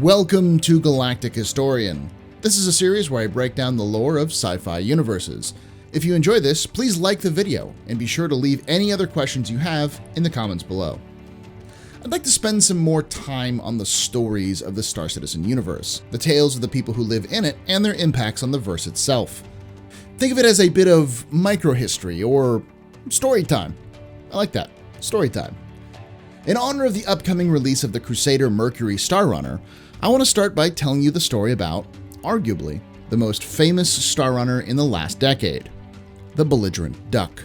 Welcome to Galactic Historian. This is a series where I break down the lore of sci-fi universes. If you enjoy this, please like the video and be sure to leave any other questions you have in the comments below. I'd like to spend some more time on the stories of the Star Citizen universe, the tales of the people who live in it, and their impacts on the verse itself. Think of it as a bit of microhistory or story time. I like that, story time. In honor of the upcoming release of the Crusader Mercury Star Runner, I want to start by telling you the story about, arguably, the most famous Star Runner in the last decade, the Belligerent Duck.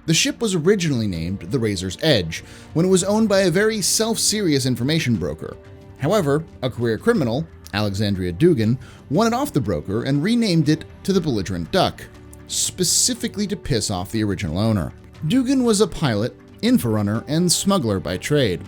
The ship was originally named the Razor's Edge when it was owned by a very self-serious information broker. However, a career criminal, Alexandria Dugan, won it off the broker and renamed it to the Belligerent Duck, specifically to piss off the original owner. Dugan was a pilot, info-runner, and smuggler by trade.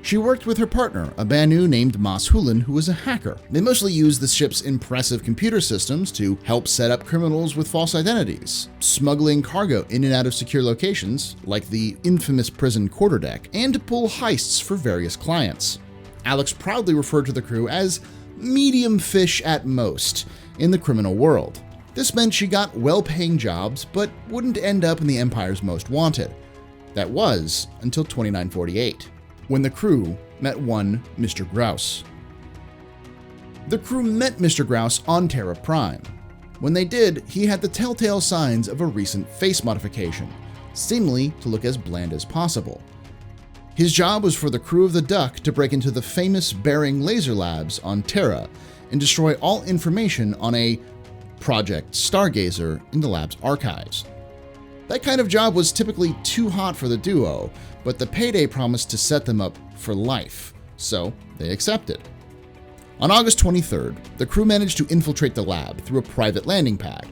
She worked with her partner, a Banu named Mas Hulan, who was a hacker. They mostly used the ship's impressive computer systems to help set up criminals with false identities, smuggling cargo in and out of secure locations, like the infamous prison quarterdeck, and to pull heists for various clients. Alex proudly referred to the crew as medium fish at most in the criminal world. This meant she got well-paying jobs, but wouldn't end up in the Empire's most wanted. That was until 2948, when the crew met one Mr. Grouse. The crew met Mr. Grouse on Terra Prime. When they did, he had the telltale signs of a recent face modification, seemingly to look as bland as possible. His job was for the crew of the Duck to break into the famous Bering laser labs on Terra and destroy all information on a Project Stargazer in the lab's archives. That kind of job was typically too hot for the duo, but the payday promised to set them up for life, so they accepted. On August 23rd, the crew managed to infiltrate the lab through a private landing pad.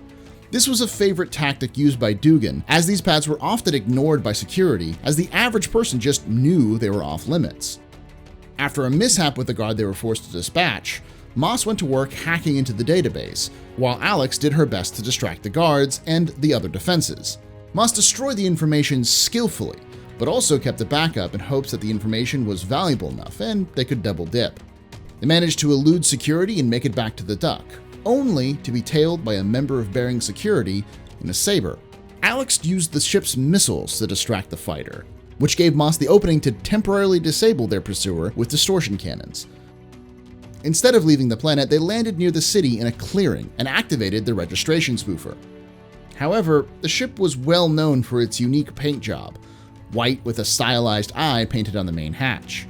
This was a favorite tactic used by Dugan, as these pads were often ignored by security, as the average person just knew they were off limits. After a mishap with the guard they were forced to dispatch, Moss went to work hacking into the database, while Alex did her best to distract the guards and the other defenses. Moss destroyed the information skillfully, but also kept a backup in hopes that the information was valuable enough and they could double dip. They managed to elude security and make it back to the Duck, only to be tailed by a member of Bering security in a Saber. Alex used the ship's missiles to distract the fighter, which gave Moss the opening to temporarily disable their pursuer with distortion cannons. Instead of leaving the planet, they landed near the city in a clearing and activated the registration spoofer. However, the ship was well known for its unique paint job, white with a stylized eye painted on the main hatch.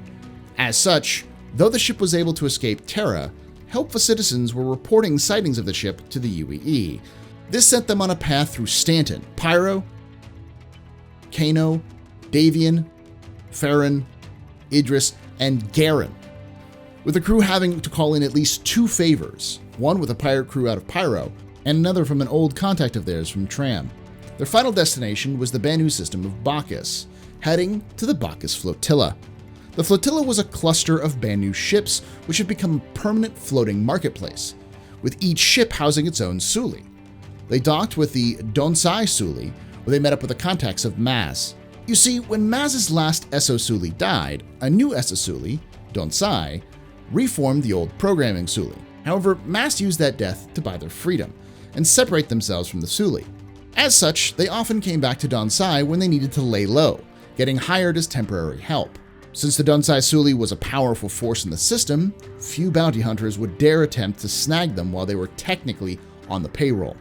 As such, though the ship was able to escape Terra, helpful citizens were reporting sightings of the ship to the UEE. This set them on a path through Stanton, Pyro, Kano, Davian, Farron, Idris, and Garen, with the crew having to call in at least two favors, one with a pirate crew out of Pyro, and another from an old contact of theirs from Tram. Their final destination was the Banu system of Bacchus, heading to the Bacchus Flotilla. The flotilla was a cluster of Banu ships which had become a permanent floating marketplace, with each ship housing its own Suli. They docked with the Donsai Suli, where they met up with the contacts of Maz. You see, when Maz's last Esso Suli died, a new Esso Suli, Donsai, reformed the old programming Suli. However, Maz used that death to buy their freedom and separate themselves from the Suli. As such, they often came back to Donsai when they needed to lay low, getting hired as temporary help. Since the Donsai Suli was a powerful force in the system, few bounty hunters would dare attempt to snag them while they were technically on the payroll.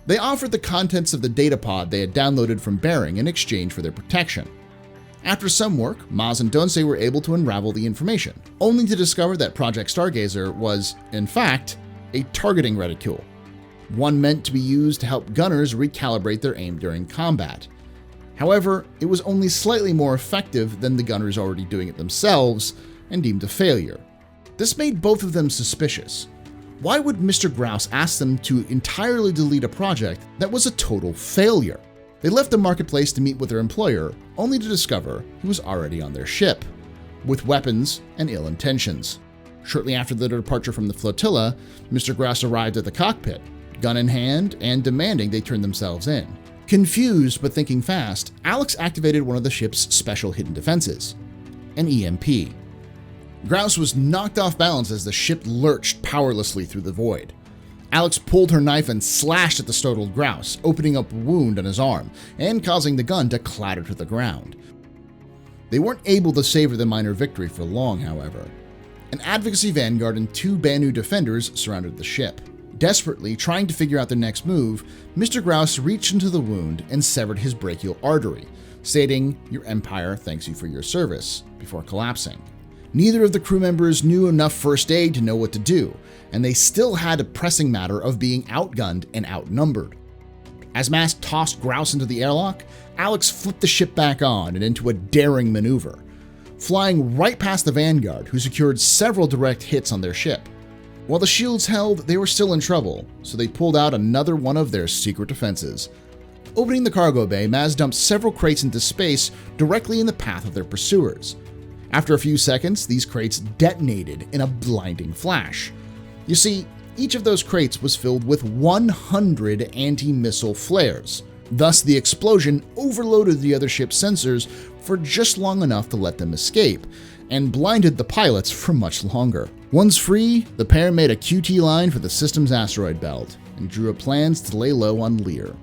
They offered the contents of the datapod they had downloaded from Bering in exchange for their protection. After some work, Maz and Donsai were able to unravel the information, only to discover that Project Stargazer was, in fact, a targeting reticule, one meant to be used to help gunners recalibrate their aim during combat. However, it was only slightly more effective than the gunners already doing it themselves, and deemed a failure. This made both of them suspicious. Why would Mr. Grouse ask them to entirely delete a project that was a total failure? They left the marketplace to meet with their employer, only to discover he was already on their ship, with weapons and ill intentions. Shortly after their departure from the flotilla, Mr. Grouse arrived at the cockpit, gun in hand, and demanding they turn themselves in. Confused but thinking fast, Alex activated one of the ship's special hidden defenses, an EMP. Grouse was knocked off balance as the ship lurched powerlessly through the void. Alex pulled her knife and slashed at the startled Grouse, opening up a wound on his arm and causing the gun to clatter to the ground. They weren't able to savor the minor victory for long, however. An advocacy vanguard and 2 Banu defenders surrounded the ship. Desperately trying to figure out their next move, Mr. Grouse reached into the wound and severed his brachial artery, stating, "Your empire thanks you for your service," before collapsing. Neither of the crew members knew enough first aid to know what to do, and they still had a pressing matter of being outgunned and outnumbered. As Mast tossed Grouse into the airlock, Alex flipped the ship back on and into a daring maneuver, flying right past the vanguard, who secured several direct hits on their ship. While the shields held, they were still in trouble, so they pulled out another one of their secret defenses. Opening the cargo bay, Maz dumped several crates into space directly in the path of their pursuers. After a few seconds, these crates detonated in a blinding flash. You see, each of those crates was filled with 100 anti-missile flares. Thus, the explosion overloaded the other ship's sensors for just long enough to let them escape, and blinded the pilots for much longer. Once free, the pair made a QT line for the system's asteroid belt, and drew up plans to lay low on Lear.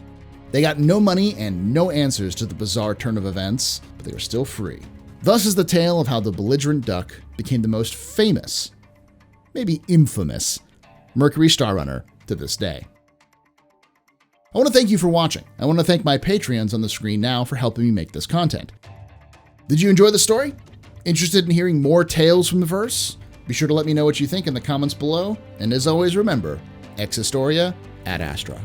They got no money and no answers to the bizarre turn of events, but they were still free. Thus is the tale of how the Belligerent Duck became the most famous, maybe infamous, Mercury Star Runner to this day. I want to thank you for watching. I want to thank my Patreons on the screen now for helping me make this content. Did you enjoy the story? Interested in hearing more tales from the verse? Be sure to let me know what you think in the comments below, and as always, remember, ex historia ad astra.